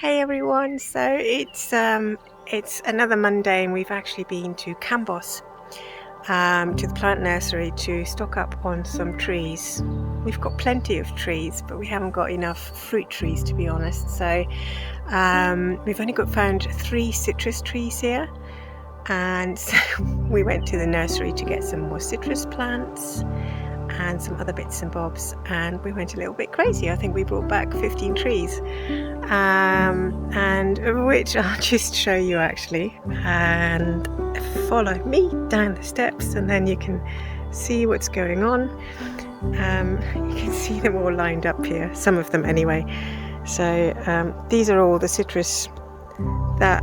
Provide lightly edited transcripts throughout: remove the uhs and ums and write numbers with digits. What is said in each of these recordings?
Hey everyone, so it's another Monday and we've actually been to Cambos, to the plant nursery to stock up on some trees. We've got plenty of trees, but we haven't got enough fruit trees, to be honest. So we've only found 3 citrus trees here, and so we went to the nursery to get some more citrus plants and some other bits and bobs, and we went a little bit crazy. I think we brought back 15 trees, and which I'll just show you actually, and follow me down the steps and then you can see what's going on. You can see them all lined up here, some of them anyway. So these are all the citrus that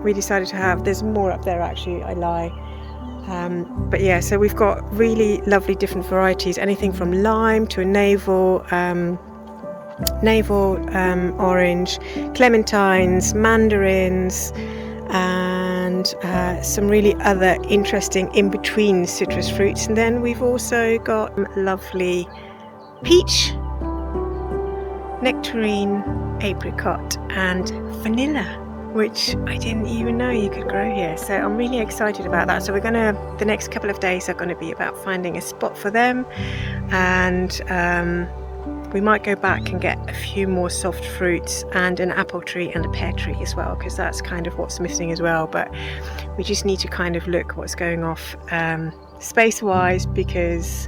we decided to have. There's more up there actually, I lie. But yeah, so we've got really lovely different varieties, anything from lime to a navel orange, clementines, mandarins, and some really other interesting in-between citrus fruits. And then we've also got lovely peach, nectarine, apricot and vanilla, which I didn't even know you could grow here. So I'm really excited about that. So the next couple of days are going to be about finding a spot for them, and we might go back and get a few more soft fruits and an apple tree and a pear tree as well, because that's kind of what's missing as well. But we just need to kind of look what's going off space wise, because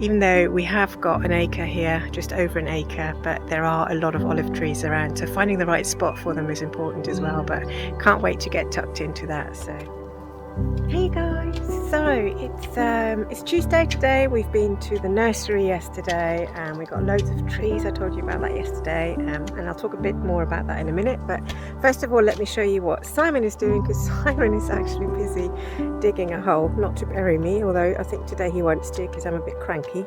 even though we have got an acre here, just over an acre, but there are a lot of olive trees around, so finding the right spot for them is important as well. But can't wait to get tucked into that. So hey guys, so it's Tuesday today. We've been to the nursery yesterday and we got loads of trees. I told you about that yesterday, and I'll talk a bit more about that in a minute. But first of all, let me show you what Simon is doing, because Simon is actually busy digging a hole, not to bury me, although I think today he wants to because I'm a bit cranky.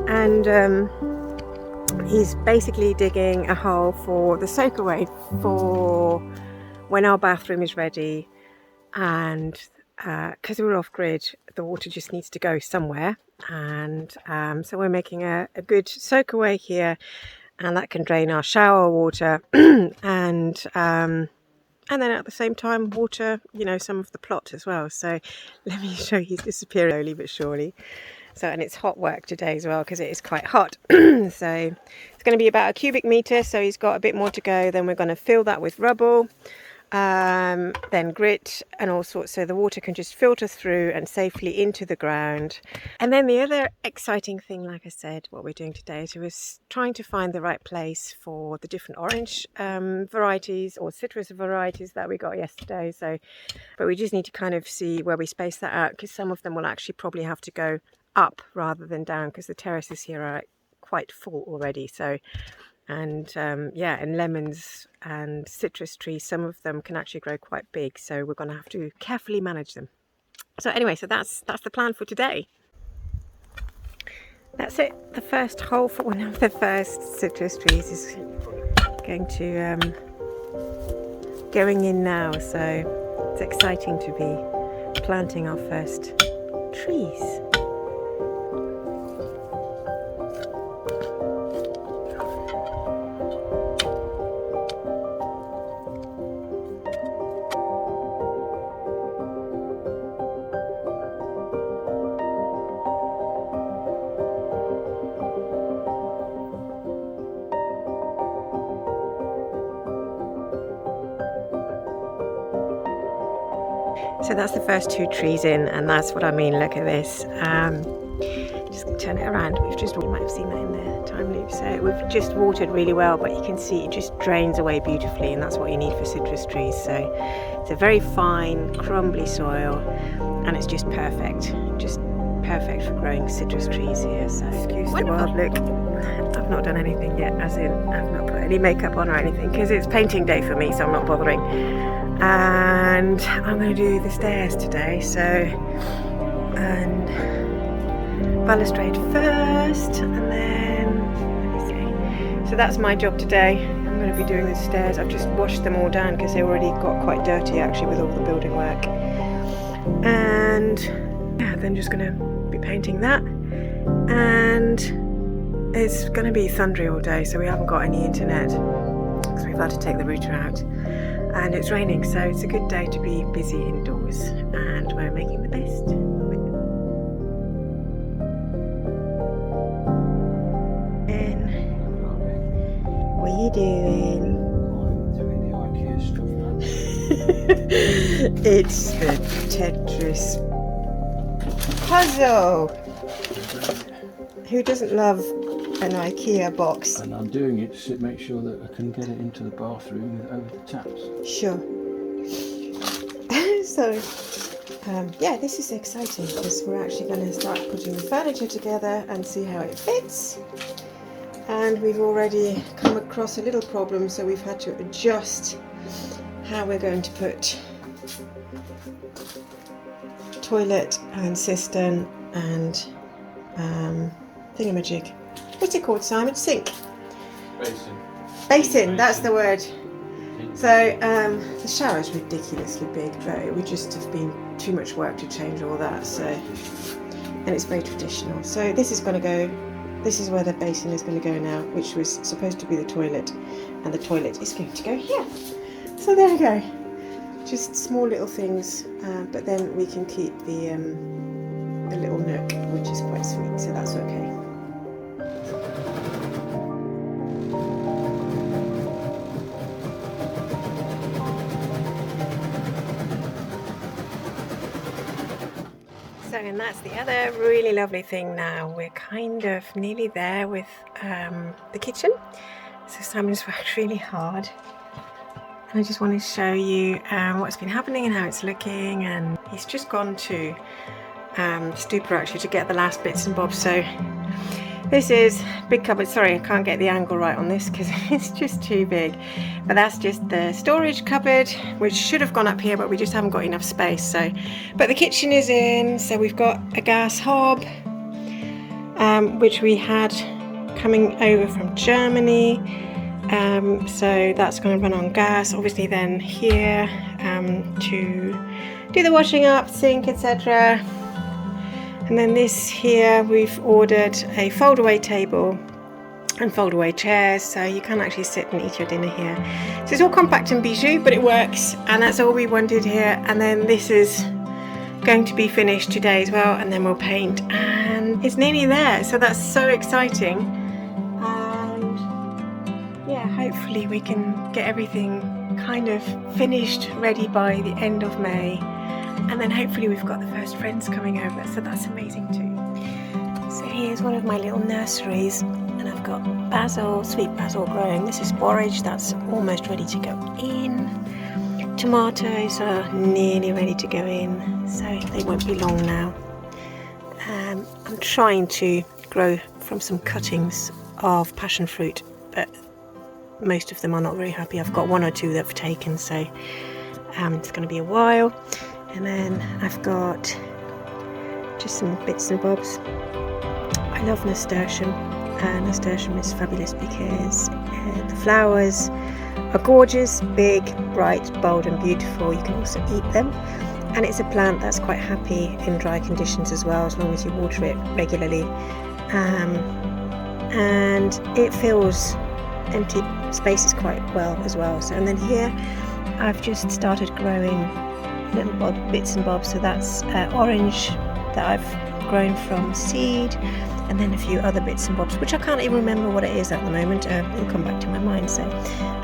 And he's basically digging a hole for the soakaway for when our bathroom is ready. And because we're off grid, the water just needs to go somewhere, and so we're making a good soakaway here, and that can drain our shower water and then at the same time water, some of the plot as well. So let me show you. He's disappearing slowly but surely. So, and it's hot work today as well because it is quite hot. So it's going to be about a cubic meter, so he's got a bit more to go. Then we're going to fill that with rubble, then grit and all sorts, so the water can just filter through and safely into the ground. And then the other exciting thing, like I said, what we're doing today is we're trying to find the right place for the different orange varieties or citrus varieties that we got yesterday. So, but we just need to kind of see where we space that out, because some of them will actually probably have to go up rather than down, because the terraces here are quite full already. So, and yeah, and lemons and citrus trees, some of them can actually grow quite big, so we're going to have to carefully manage them. So anyway, so that's the plan for today. That's it. The first hole for one of the first citrus trees is going in now, so it's exciting to be planting our first trees. So that's the first 2 trees in, and that's what I mean. Look at this. Just going to turn it around. You might have seen that in the time loop. So we've just watered really well, but you can see it just drains away beautifully, and that's what you need for citrus trees. So it's a very fine, crumbly soil, and it's just perfect for growing citrus trees here. So excuse the wild look. I've not done anything yet, as in I've not put any makeup on or anything, because it's painting day for me, so I'm not bothering. And I'm going to do the stairs today, and balustrade first, and then let me see. So that's my job today. I'm going to be doing the stairs. I've just washed them all down because they already got quite dirty actually with all the building work. And yeah, then just going to be painting that, and it's going to be thundery all day, so we haven't got any internet because we've had to take the router out, and it's raining, so it's a good day to be busy indoors, and we're making the best of it. What are you doing? I'm doing the IKEA stuff now. It's the Tetris puzzle. Who doesn't love an IKEA box? And I'm doing it to make sure that I can get it into the bathroom over the taps. Sure. So, yeah, this is exciting because we're actually going to start putting the furniture together and see how it fits. And we've already come across a little problem, so we've had to adjust how we're going to put toilet and cistern and thingamajig. What's it called, Simon? Sink? Basin, that's the word. So the shower's ridiculously big, but it would just have been too much work to change all that. So, and it's very traditional. So this is going to go. This is where the basin is going to go now, which was supposed to be the toilet, and the toilet is going to go here. So there we go. Just small little things, but then we can keep the little nook, which is quite sweet. So that's okay. So, and that's the other really lovely thing now. We're kind of nearly there with the kitchen. So Simon's worked really hard. And I just want to show you what's been happening and how it's looking. And he's just gone to Stupor actually to get the last bits and bobs. So this is big cupboard. Sorry, I can't get the angle right on this because it's just too big. But that's just the storage cupboard, which should have gone up here, but we just haven't got enough space. So, but the kitchen is in. So we've got a gas hob, which we had coming over from Germany. So that's going to run on gas. Obviously, then here to do the washing up, sink, etc. And then this here, we've ordered a fold-away table and fold-away chairs, so you can actually sit and eat your dinner here. So it's all compact and bijou, but it works, and that's all we wanted here. And then this is going to be finished today as well, and then we'll paint, and it's nearly there, so that's so exciting. And yeah, hopefully we can get everything kind of finished, ready by the end of May. And then hopefully we've got the first friends coming over, so that's amazing too. So here's one of my little nurseries, and I've got basil, sweet basil growing. This is borage, that's almost ready to go in. Tomatoes are nearly ready to go in, so they won't be long now. I'm trying to grow from some cuttings of passion fruit, but most of them are not very happy. I've got one or two that I've taken, so it's going to be a while. And then I've got just some bits and bobs. I love nasturtium. Nasturtium is fabulous because the flowers are gorgeous, big, bright, bold and beautiful. You can also eat them. And it's a plant that's quite happy in dry conditions as well, as long as you water it regularly. And it fills empty spaces quite well as well. So, and then here I've just started growing little bits and bobs. So that's orange that I've grown from seed, and then a few other bits and bobs which I can't even remember what it is at the moment. It'll come back to my mind. So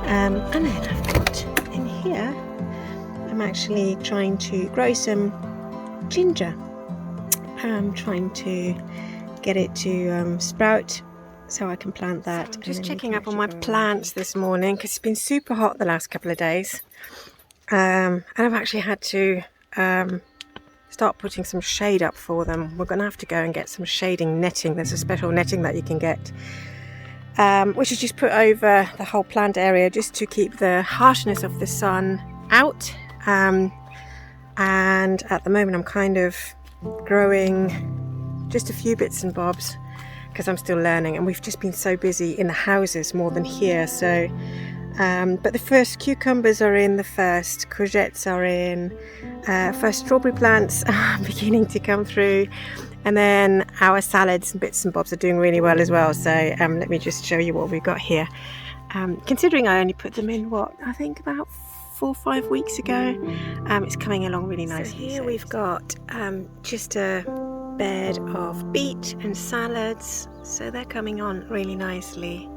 and then I've got in here, I'm actually trying to grow some ginger. I'm trying to get it to sprout so I can plant that. So I'm just checking up on my plants this morning because it's been super hot the last couple of days. And I've actually had to start putting some shade up for them. We're going to have to go and get some shading netting. There's a special netting that you can get, which is just put over the whole plant area just to keep the harshness of the sun out. And at the moment I'm kind of growing just a few bits and bobs because I'm still learning, and we've just been so busy in the houses more than here. So but the first cucumbers are in, the first courgettes are in, first strawberry plants are beginning to come through, And then our salads and bits and bobs are doing really well as well. So let me just show you what we've got here. Considering I only put them in, I think about 4 or 5 weeks ago, it's coming along really nicely. So here we've got just a bed of beet and salads, so they're coming on really nicely.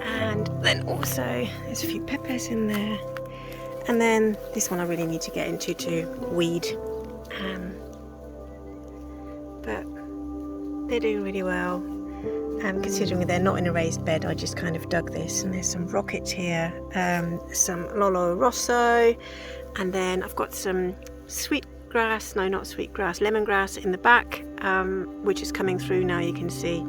And then also there's a few peppers in there, and then this one I really need to get into to weed, but they're doing really well. Considering they're not in a raised bed, I just kind of dug this, and there's some rockets here, some Lolo Rosso, and then I've got some lemongrass in the back, which is coming through now, you can see.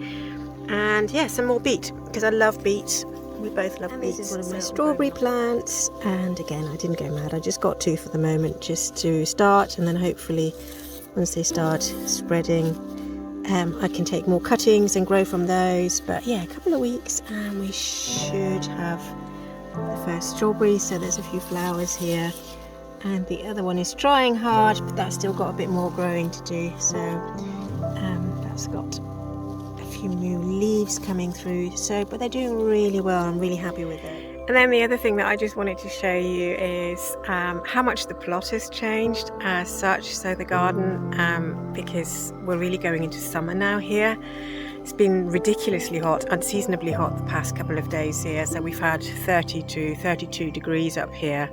And yeah, some more beet, because I love beets. We both love beets. This is one of my strawberry plants, and again, I didn't go mad. I just got 2 for the moment, just to start, and then hopefully once they start spreading, I can take more cuttings and grow from those. But yeah, a couple of weeks and we should have the first strawberries. So there's a few flowers here, and the other one is trying hard, but that's still got a bit more growing to do. So that's got a few new leaves coming through. But they're doing really well. I'm really happy with it. And then the other thing that I just wanted to show you is how much the plot has changed as such. So the garden, because we're really going into summer now here. It's been ridiculously hot, unseasonably hot the past couple of days here. So we've had 30 to 32 degrees up here.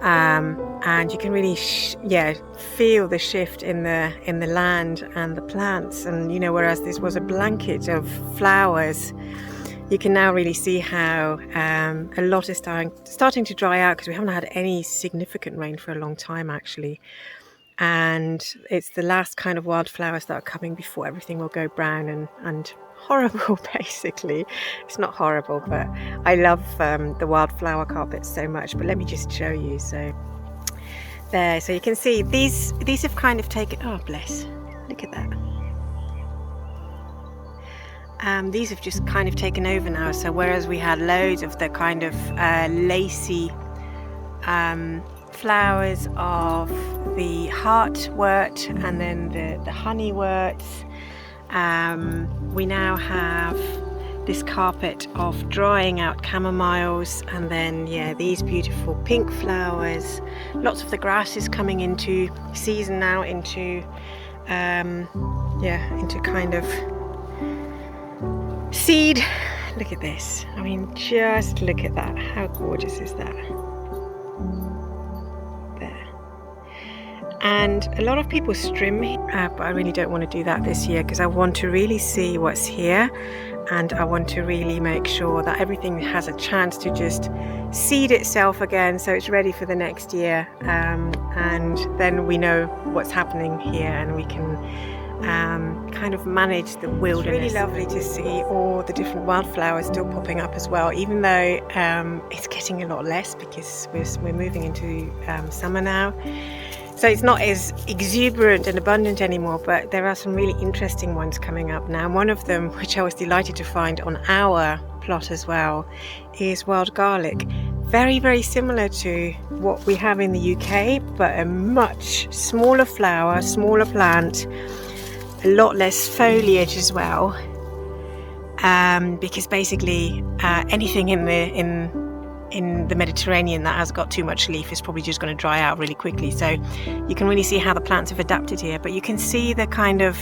And you can really feel the shift in the land and the plants. And whereas this was a blanket of flowers, you can now really see how a lot is starting to dry out, because we haven't had any significant rain for a long time actually. And it's the last kind of wildflowers that are coming before everything will go brown and horrible basically. It's not horrible, but I love the wildflower carpet so much. But let me just show you. So there, so you can see these have kind of taken, oh bless, look at that. These have just kind of taken over now. So whereas we had loads of the kind of lacy flowers of the heartwort and then the honeyworts, we now have this carpet of drying out camomiles, and then these beautiful pink flowers. Lots of the grass is coming into season now, into kind of seed. Look at this. I mean, just look at that. How gorgeous is that? There. And a lot of people strim, but I really don't want to do that this year, because I want to really see what's here, and I want to really make sure that everything has a chance to just seed itself again, so it's ready for the next year. And then we know what's happening here, and we can kind of manage the wilderness. It's really lovely to see all the different wildflowers still popping up as well, even though it's getting a lot less because we're moving into summer now. So it's not as exuberant and abundant anymore, but there are some really interesting ones coming up now. One of them, which I was delighted to find on our plot as well, is wild garlic. Very, very similar to what we have in the UK, but a much smaller flower, smaller plant, a lot less foliage as well, because basically anything in the Mediterranean that has got too much leaf is probably just going to dry out really quickly. So you can really see how the plants have adapted here, but you can see the kind of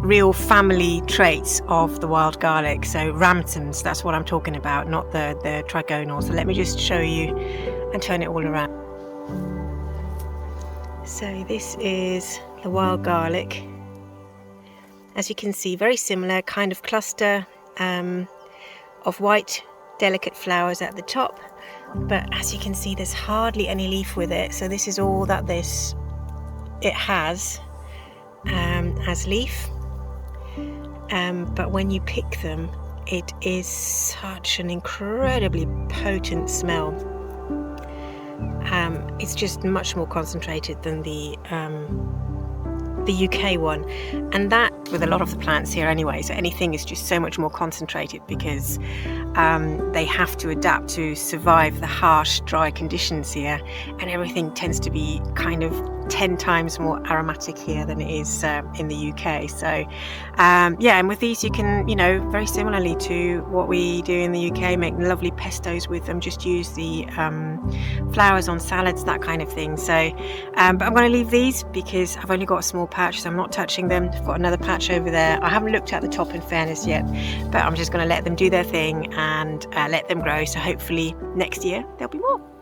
real family traits of the wild garlic. So ramsons, that's what I'm talking about, not the trigonal. So let me just show you and turn it all around. So this is the wild garlic. As you can see, very similar kind of cluster of white delicate flowers at the top, but as you can see, there's hardly any leaf with it. So this is all that it has as leaf, but when you pick them, it is such an incredibly potent smell. It's just much more concentrated than the the UK one, and that with a lot of the plants here anyway, so anything is just so much more concentrated because they have to adapt to survive the harsh dry conditions here, and everything tends to be kind of 10 times more aromatic here than it is in the UK. So yeah, and with these you can, you know, very similarly to what we do in the UK, make lovely pestos with them, just use the flowers on salads, that kind of thing. So but I'm going to leave these because I've only got a small patch, so I'm not touching them. I've got another patch over there. I haven't looked at the top in fairness yet, but I'm just going to let them do their thing and let them grow, so hopefully next year there'll be more.